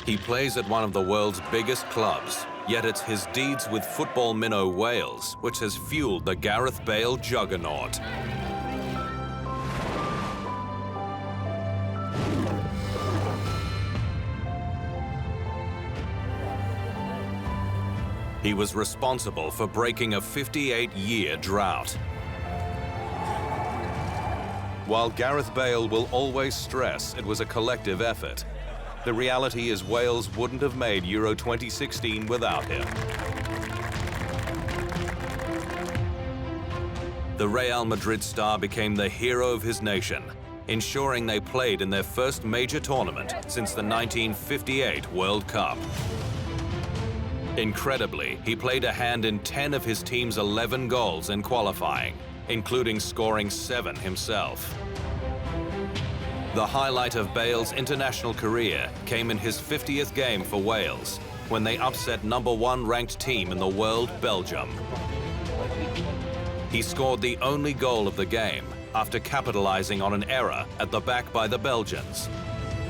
He plays at one of the world's biggest clubs, yet it's his deeds with football minnow Wales which has fueled the Gareth Bale juggernaut. He was responsible for breaking a 58-year drought. While Gareth Bale will always stress it was a collective effort, the reality is Wales wouldn't have made Euro 2016 without him. The Real Madrid star became the hero of his nation, ensuring they played in their first major tournament since the 1958 World Cup. Incredibly, he played a hand in 10 of his team's 11 goals in qualifying, including scoring 7 himself. The highlight of Bale's international career came in his 50th game for Wales, when they upset #1 ranked team in the world, Belgium. He scored the only goal of the game after capitalizing on an error at the back by the Belgians,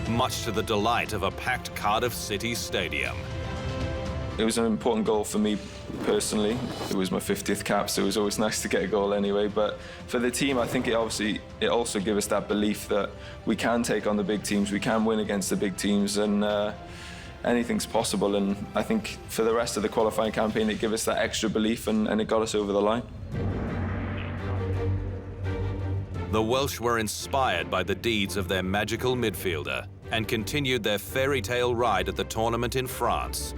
much to the delight of a packed Cardiff City stadium. It was an important goal for me personally. It was my 50th cap, so it was always nice to get a goal anyway. But for the team, I think it also gave us that belief that we can take on the big teams, we can win against the big teams, and anything's possible. And I think for the rest of the qualifying campaign, it gave us that extra belief, and it got us over the line. The Welsh were inspired by the deeds of their magical midfielder and continued their fairy tale ride at the tournament in France.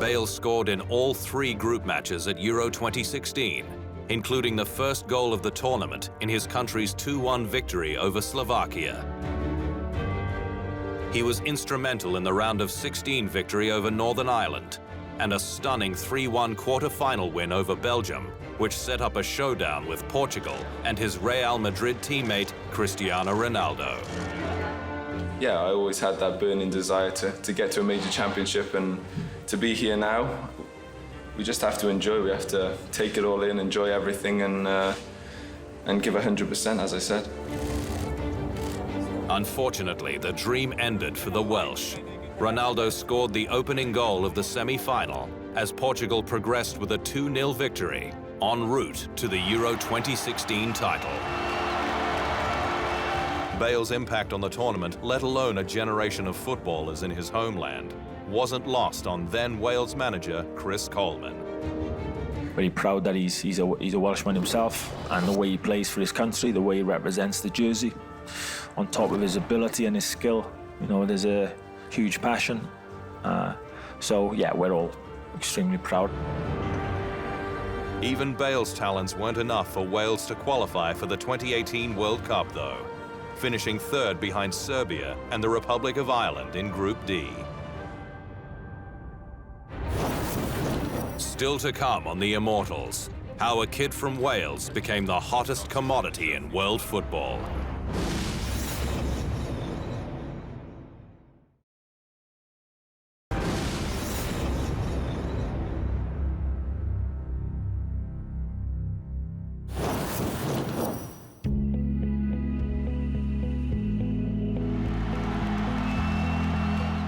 Bale scored in all 3 group matches at Euro 2016, including the first goal of the tournament in his country's 2-1 victory over Slovakia. He was instrumental in the round of 16 victory over Northern Ireland and a stunning 3-1 quarter-final win over Belgium, which set up a showdown with Portugal and his Real Madrid teammate Cristiano Ronaldo. Yeah, I always had that burning desire to get to a major championship, and to be here now, we just have to enjoy. We have to take it all in, enjoy everything, and give 100%, as I said. Unfortunately, the dream ended for the Welsh. Ronaldo scored the opening goal of the semi-final as Portugal progressed with a 2-0 victory en route to the Euro 2016 title. Bale's impact on the tournament, let alone a generation of footballers in his homeland, wasn't lost on then Wales manager Chris Coleman. Very proud that he's a Welshman himself, and the way he plays for his country, the way he represents the jersey, on top of his ability and his skill. You know, there's a huge passion. So yeah, we're all extremely proud. Even Bale's talents weren't enough for Wales to qualify for the 2018 World Cup, though, finishing 3rd behind Serbia and the Republic of Ireland in Group D. Still to come on the Immortals, how a kid from Wales became the hottest commodity in world football.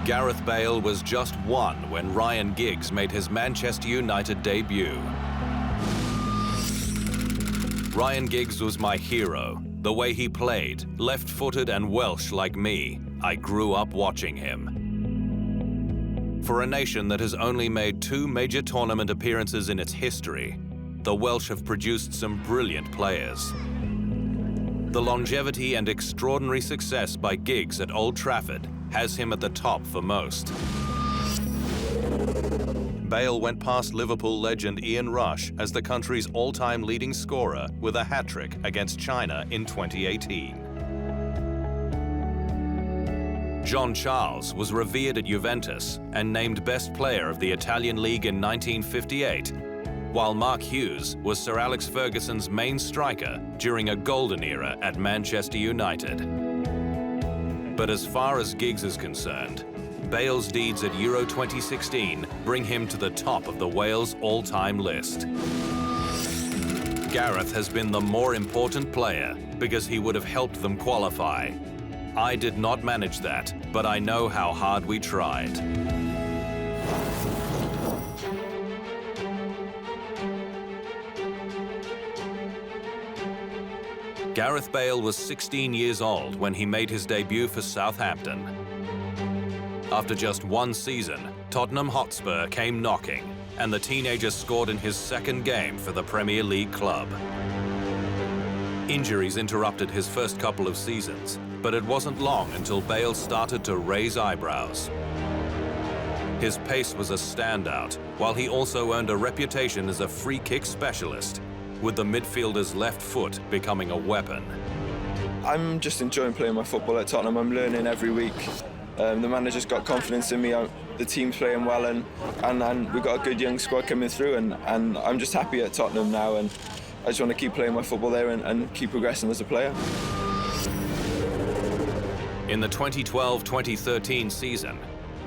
Gareth Bale was just 1 when Ryan Giggs made his Manchester United debut. Ryan Giggs was my hero. The way he played, left-footed and Welsh like me, I grew up watching him. For a nation that has only made 2 major tournament appearances in its history, the Welsh have produced some brilliant players. The longevity and extraordinary success by Giggs at Old Trafford has him at the top for most. Bale went past Liverpool legend Ian Rush as the country's all-time leading scorer with a hat-trick against China in 2018. John Charles was revered at Juventus and named best player of the Italian league in 1958, while Mark Hughes was Sir Alex Ferguson's main striker during a golden era at Manchester United. But as far as Giggs is concerned, Bale's deeds at Euro 2016 bring him to the top of the Wales all-time list. Gareth has been the more important player because he would have helped them qualify. I did not manage that, but I know how hard we tried. Gareth Bale was 16 years old when he made his debut for Southampton. After just one season, Tottenham Hotspur came knocking, and the teenager scored in his second game for the Premier League club. Injuries interrupted his first couple of seasons, but it wasn't long until Bale started to raise eyebrows. His pace was a standout, while he also earned a reputation as a free kick specialist, with the midfielder's left foot becoming a weapon. I'm just enjoying playing my football at Tottenham. I'm learning every week. The manager's got confidence in me. The team's playing well, and we've got a good young squad coming through, and I'm just happy at Tottenham now, and I just want to keep playing my football there and keep progressing as a player. In the 2012-2013 season,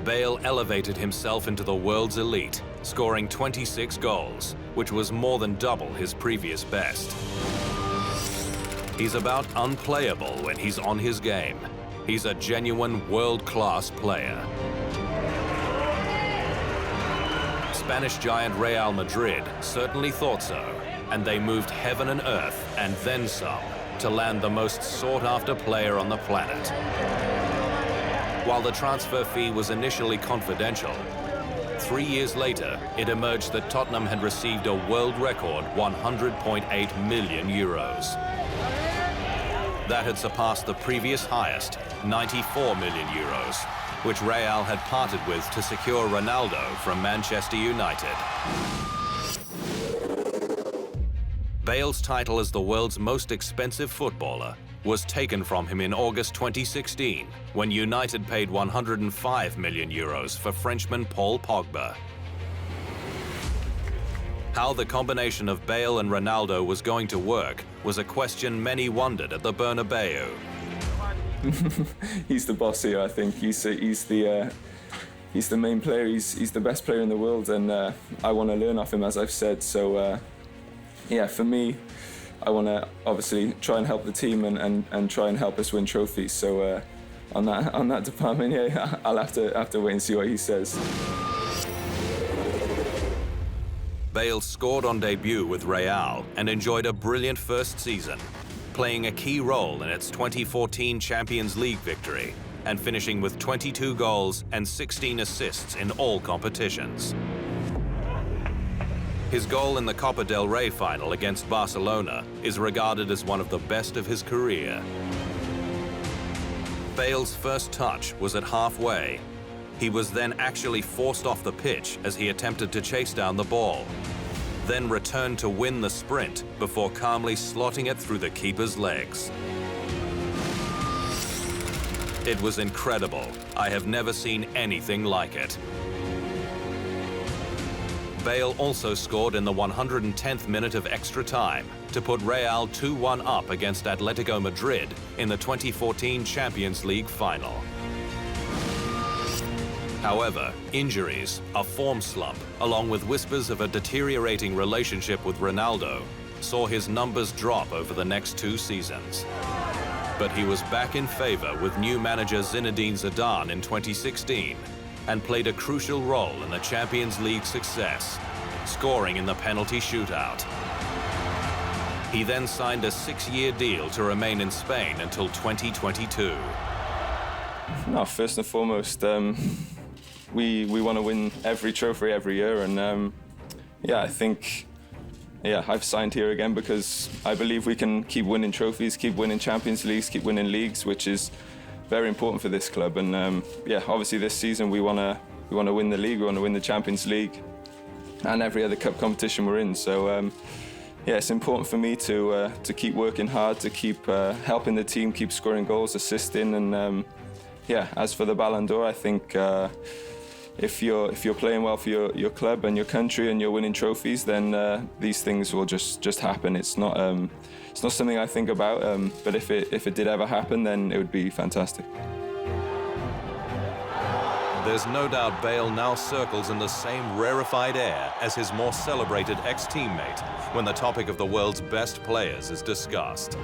Bale elevated himself into the world's elite, scoring 26 goals, which was more than double his previous best. He's about unplayable when he's on his game. He's a genuine world-class player. Spanish giant Real Madrid certainly thought so, and they moved heaven and earth, and then some, to land the most sought-after player on the planet. While the transfer fee was initially confidential, 3 years later, it emerged that Tottenham had received a world record 100.8 million euros. That had surpassed the previous highest, 94 million euros, which Real had parted with to secure Ronaldo from Manchester United. Bale's title as the world's most expensive footballer was taken from him in August 2016, when United paid 105 million euros for Frenchman Paul Pogba. How the combination of Bale and Ronaldo was going to work was a question many wondered at the Bernabeu. He's the boss here, I think. He's the main player. He's the best player in the world, and I want to learn off him, as I've said. So, yeah, for me, I want to obviously try and help the team and try and help us win trophies. So, on that department, yeah, I'll have to wait and see what he says. Bale scored on debut with Real and enjoyed a brilliant first season, playing a key role in its 2014 Champions League victory and finishing with 22 goals and 16 assists in all competitions. His goal in the Copa del Rey final against Barcelona is regarded as one of the best of his career. Bale's first touch was at halfway. He was then actually forced off the pitch as he attempted to chase down the ball, then returned to win the sprint before calmly slotting it through the keeper's legs. It was incredible. I have never seen anything like it. Bale also scored in the 110th minute of extra time to put Real 2-1 up against Atletico Madrid in the 2014 Champions League final. However, injuries, a form slump, along with whispers of a deteriorating relationship with Ronaldo, saw his numbers drop over the next 2 seasons. But he was back in favor with new manager Zinedine Zidane in 2016 and played a crucial role in the Champions League success, scoring in the penalty shootout. He then signed a 6-year deal to remain in Spain until 2022. No, first and foremost, we want to win every trophy every year, and yeah, I think I've signed here again because I believe we can keep winning trophies, keep winning Champions Leagues, keep winning leagues, which is very important for this club. And yeah, obviously this season we want to win the league, we want to win the Champions League, and every other cup competition we're in. So yeah, it's important for me to keep working hard, to keep helping the team, keep scoring goals, assisting, and yeah, as for the Ballon d'Or, I think if you're playing well for your club and your country and you're winning trophies, then these things will just happen. It's not something I think about, but if it did ever happen, then it would be fantastic. There's no doubt Bale now circles in the same rarefied air as his more celebrated ex-teammate when the topic of the world's best players is discussed.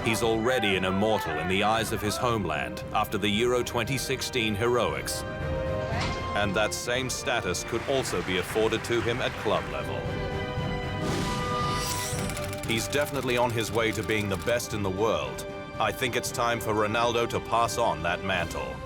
He's already an immortal in the eyes of his homeland after the Euro 2016 heroics. And that same status could also be afforded to him at club level. He's definitely on his way to being the best in the world. I think it's time for Ronaldo to pass on that mantle.